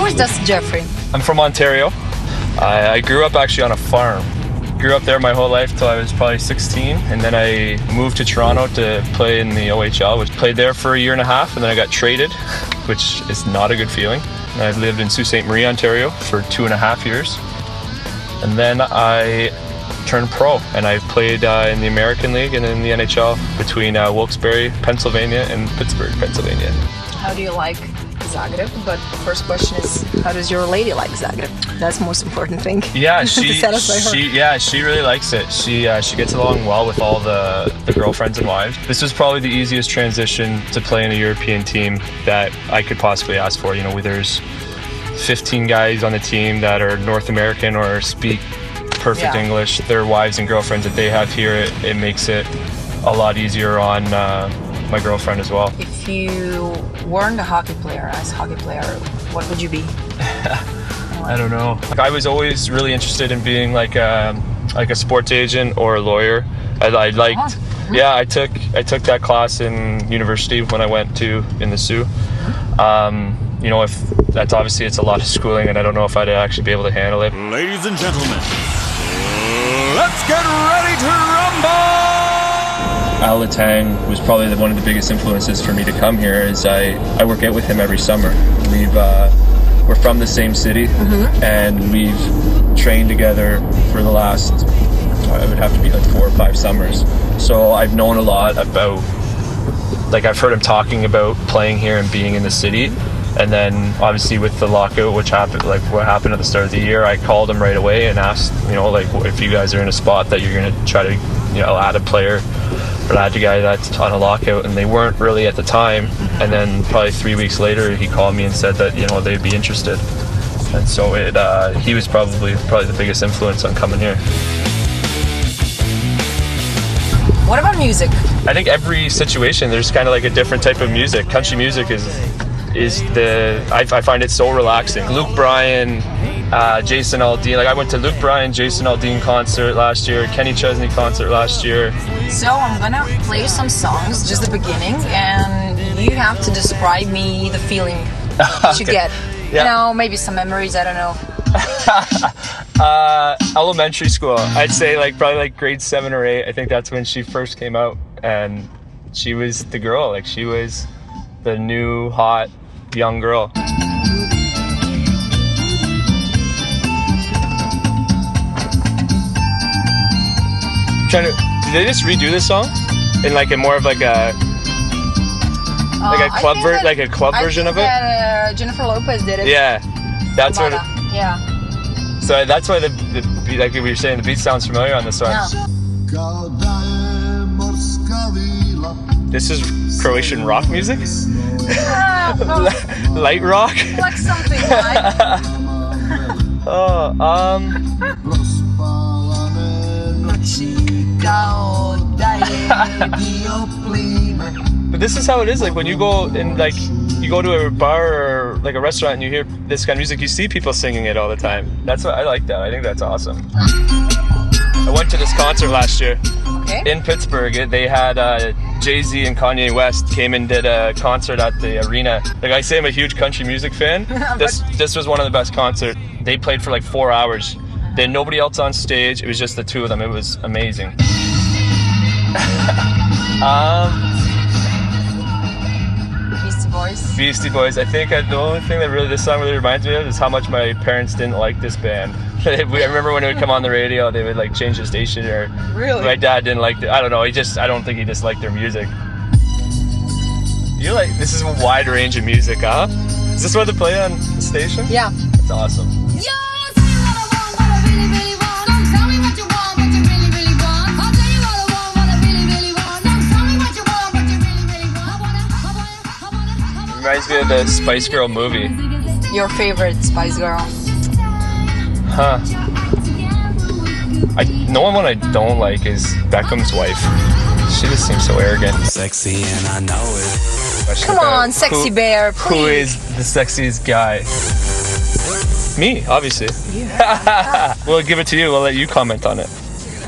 Who is Dustin Jeffrey? I'm from Ontario. I grew up actually on a farm. Grew up there my whole life till I was probably 16, and then I moved to Toronto to play in the OHL, which played there for a year and a half, and then I got traded, which is not a good feeling. And I lived in Sault Ste. Marie, Ontario for 2.5 years. And then I turned pro, and I played in the American League and in the NHL between Wilkes-Barre, Pennsylvania and Pittsburgh, Pennsylvania. How do you like Zagreb? But the first question is, how does your lady like Zagreb? That's the most important thing. Yeah, she really likes it. She gets along well with all the girlfriends and wives. This was probably the easiest transition to play in a European team that I could possibly ask for. You know, where there's 15 guys on the team that are North American or speak perfect English. Their wives and girlfriends that they have here, it makes it a lot easier on my girlfriend as well. If you weren't a hockey player, what would you be? I don't know. I was always really interested in being like a sports agent or a lawyer. I liked, I took that class in university when I went in the Sioux. You know, if that's obviously it's a lot of schooling, and I don't know if I'd actually be able to handle it. Ladies and gentlemen, let's get ready to rumble! Letang was probably one of the biggest influences for me to come here. Is I work out with him every summer. We're from the same city, and we've trained together for the last, it would have to be like 4 or 5 summers. So I've known a lot about, like I've heard him talking about playing here and being in the city. And then obviously with the lockout, which happened, like what happened at the start of the year, I called him right away and asked, you know, like if you guys are in a spot that you're going to try to, you know, add a player or add a guy that's on a lockout, and they weren't really at the time. And then probably 3 weeks later, he called me and said that, you know, they'd be interested. And so he was probably the biggest influence on coming here. What about music? I think every situation, there's kind of like a different type of music. Country music I find it so relaxing. Luke Bryan, Jason Aldean. Like I went to Luke Bryan, Jason Aldean concert last year, Kenny Chesney concert last year. So I'm gonna play some songs, just the beginning, and you have to describe me the feeling that you get. Yeah. You know, maybe some memories, I don't know. Elementary school. I'd say probably like grade 7 or 8. I think that's when she first came out, and she was the girl. Like she was the new hot young girl. Did they just redo this song in like a more of like a club version of it? Jennifer Lopez did it. Yeah, that's what. Yeah. So that's why the beat, like we were saying, the beat sounds familiar on this song. Yeah. This is Croatian rock music. Light rock. Like something like. But this is how it is. Like when you go and like you go to a bar or like a restaurant and you hear this kind of music, you see people singing it all the time. That's what I like. That I think that's awesome. I went to this concert last year in Pittsburgh. They had Jay-Z and Kanye West came and did a concert at the arena. Like I say, I'm a huge country music fan. This was one of the best concerts. They played for like 4 hours. They had nobody else on stage. It was just the two of them. It was amazing. Beastie Boys. I think the only thing that this song really reminds me of is how much my parents didn't like this band. I remember when it would come on the radio, they would like change the station, or really? My dad didn't like it. I don't know. I don't think he disliked their music. This is a wide range of music, huh? Is this what they play on the station? Yeah. It's awesome. Reminds me of the Spice Girl movie. Your favorite Spice Girl? Huh. One I don't like is Beckham's wife. She just seems so arrogant. Sexy and I know it. Come on, sexy bear, please. Who is the sexiest guy? Me, obviously. Yeah. We'll give it to you. We'll let you comment on it.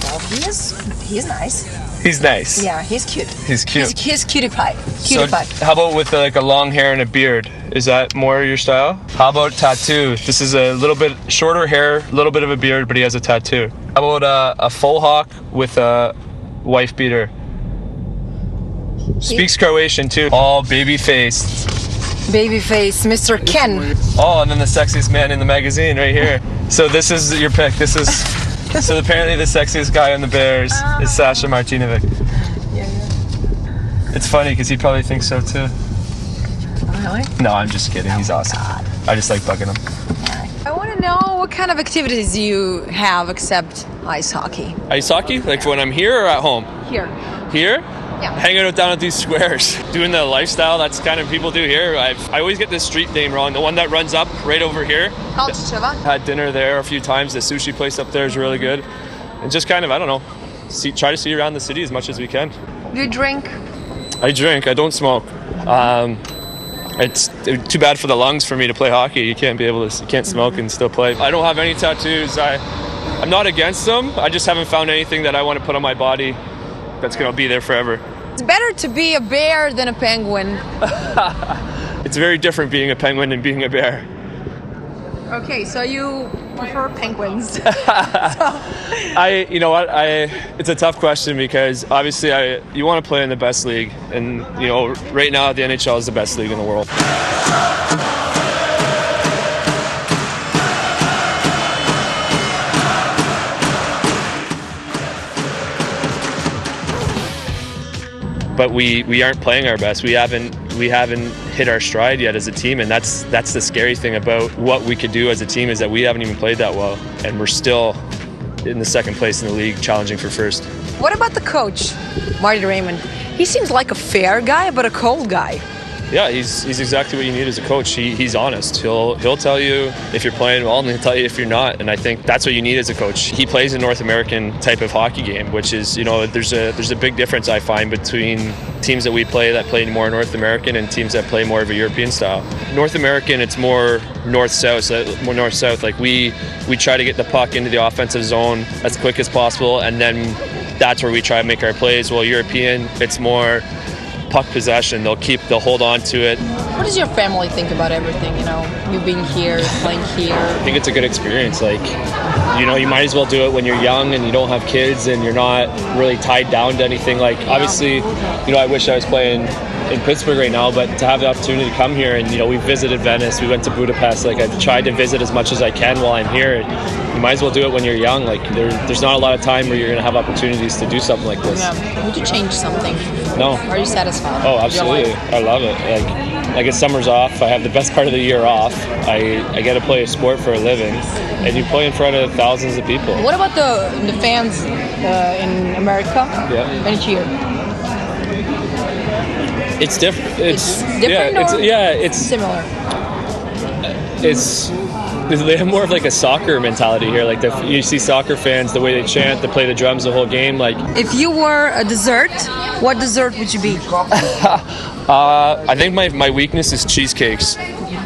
Well, he's nice. He's nice. Yeah, he's cute. He's cute. He's cutie pie. Cutie pie. How about with like a long hair and a beard? Is that more your style? How about tattoo? This is a little bit shorter hair, a little bit of a beard, but he has a tattoo. How about a full hawk with a wife beater? Speaks Croatian too. All baby-faced. Babyface, Mr. Ken. Oh, and then the sexiest man in the magazine right here. So this is your pick. This is... So apparently the sexiest guy on the Bears is Sasha Martinovic. Yeah. It's funny because he probably thinks so too. Really? No, I'm just kidding. He's awesome. God. I just like bugging him. I want to know what kind of activities you have except ice hockey. Ice hockey? Like when I'm here or at home? Here. Here? Yeah. Hanging out down at these squares. Doing the lifestyle that's kind of people do here. I always get this street name wrong. The one that runs up right over here. Kalčićeva. Had dinner there a few times. The sushi place up there is really good. And just kind of, I don't know, try to see around the city as much as we can. Do you drink? I drink. I don't smoke. It's too bad for the lungs for me to play hockey. You can't smoke and still play. I don't have any tattoos. I'm not against them. I just haven't found anything that I want to put on my body that's going to be there forever. It's better to be a bear than a penguin. It's very different being a penguin than being a bear. Okay, so you prefer penguins. You know what? It's a tough question because obviously you want to play in the best league, and you know right now the NHL is the best league in the world. But we aren't playing our best. We haven't hit our stride yet as a team, and that's the scary thing about what we could do as a team is that we haven't even played that well, and we're still in the second place in the league, challenging for first. What about the coach, Marty Raymond? He seems like a fair guy, but a cold guy. Yeah, he's exactly what you need as a coach. He's honest. He'll tell you if you're playing well, and he'll tell you if you're not. And I think that's what you need as a coach. He plays a North American type of hockey game, which is, you know, there's a big difference I find between teams that play more North American and teams that play more of a European style. North American, it's more north-south. Like we try to get the puck into the offensive zone as quick as possible, and then that's where we try to make our plays. Well, European, it's more puck possession. They'll hold on to it. What does your family think about everything, you know, you being here, playing here? I think it's a good experience. Like, you know, you might as well do it when you're young and you don't have kids and you're not really tied down to anything. Like, obviously, you know, I wish I was playing in Pittsburgh right now, but to have the opportunity to come here and, you know, we visited Venice, we went to Budapest. Like, I've tried to visit as much as I can while I'm here. You might as well do it when you're young. Like, there's not a lot of time where you're going to have opportunities to do something like this. Yeah. Would you change something? No. Are you satisfied? Oh, absolutely. I love it. Like it's summer's off. I have the best part of the year off. I get to play a sport for a living, and you play in front of thousands of people. What about the fans in America? Yeah. And here? It's different. It's different. It's similar. They have more of like a soccer mentality here. Like you see soccer fans, the way they chant, they play the drums the whole game. Like, if you were a dessert, what dessert would you be? I think my weakness is cheesecakes.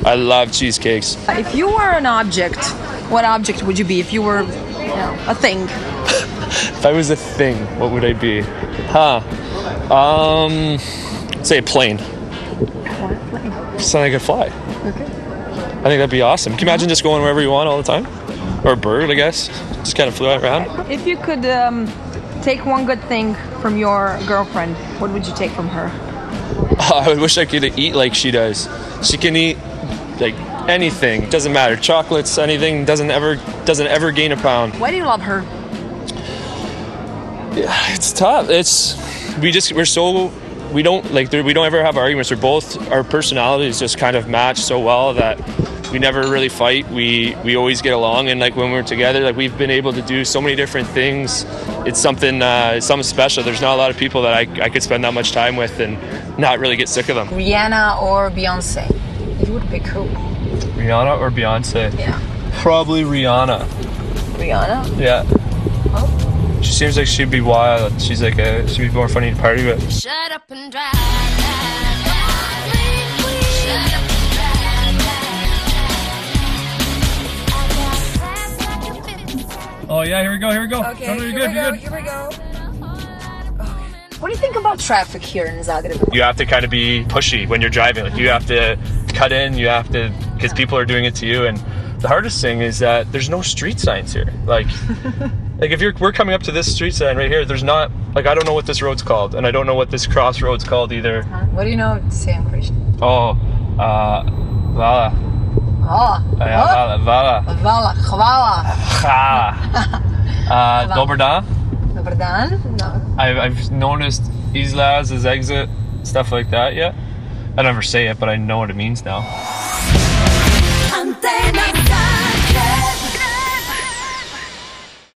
I love cheesecakes. If you were an object, what object would you be? If you were, you know, a thing. If I was a thing, what would I be? Say a plane. Something I could fly. Okay. I think that'd be awesome. Can you imagine just going wherever you want all the time? Or a bird, I guess. Just kind of fly around. If you could take one good thing from your girlfriend, what would you take from her? I wish I could eat like she does. She can eat like anything. Doesn't matter. Chocolates, anything. Doesn't ever gain a pound. Why do you love her? Yeah, it's tough. We don't ever have arguments. Our personalities just kind of match so well that we never really fight. We always get along, and like when we're together, like we've been able to do so many different things. It's something special. There's not a lot of people that I could spend that much time with and not really get sick of them. Rihanna or Beyonce? You would pick who? Rihanna or Beyonce? Yeah. Probably Rihanna. Rihanna? Yeah. Oh. She seems like she'd be wild. She'd be more funny to party with. Shut up and drive. Oh yeah, here we go. Okay, You're good. Here we go. Okay. What do you think about traffic here in Zagreb? You have to kind of be pushy when you're driving. Like you have to cut in, you have to, because people are doing it to you. And the hardest thing is that there's no street signs here. Like if we're coming up to this street sign right here, there's not, like I don't know what this road's called, and I don't know what this crossroad's called either. What do you know to say in Croatian? Vala. Vala. Vala. Vala. Hvala. Dobar dan. Dobar dan. No. I've noticed izlaz as exit, stuff like that, yeah. I never say it, but I know what it means now.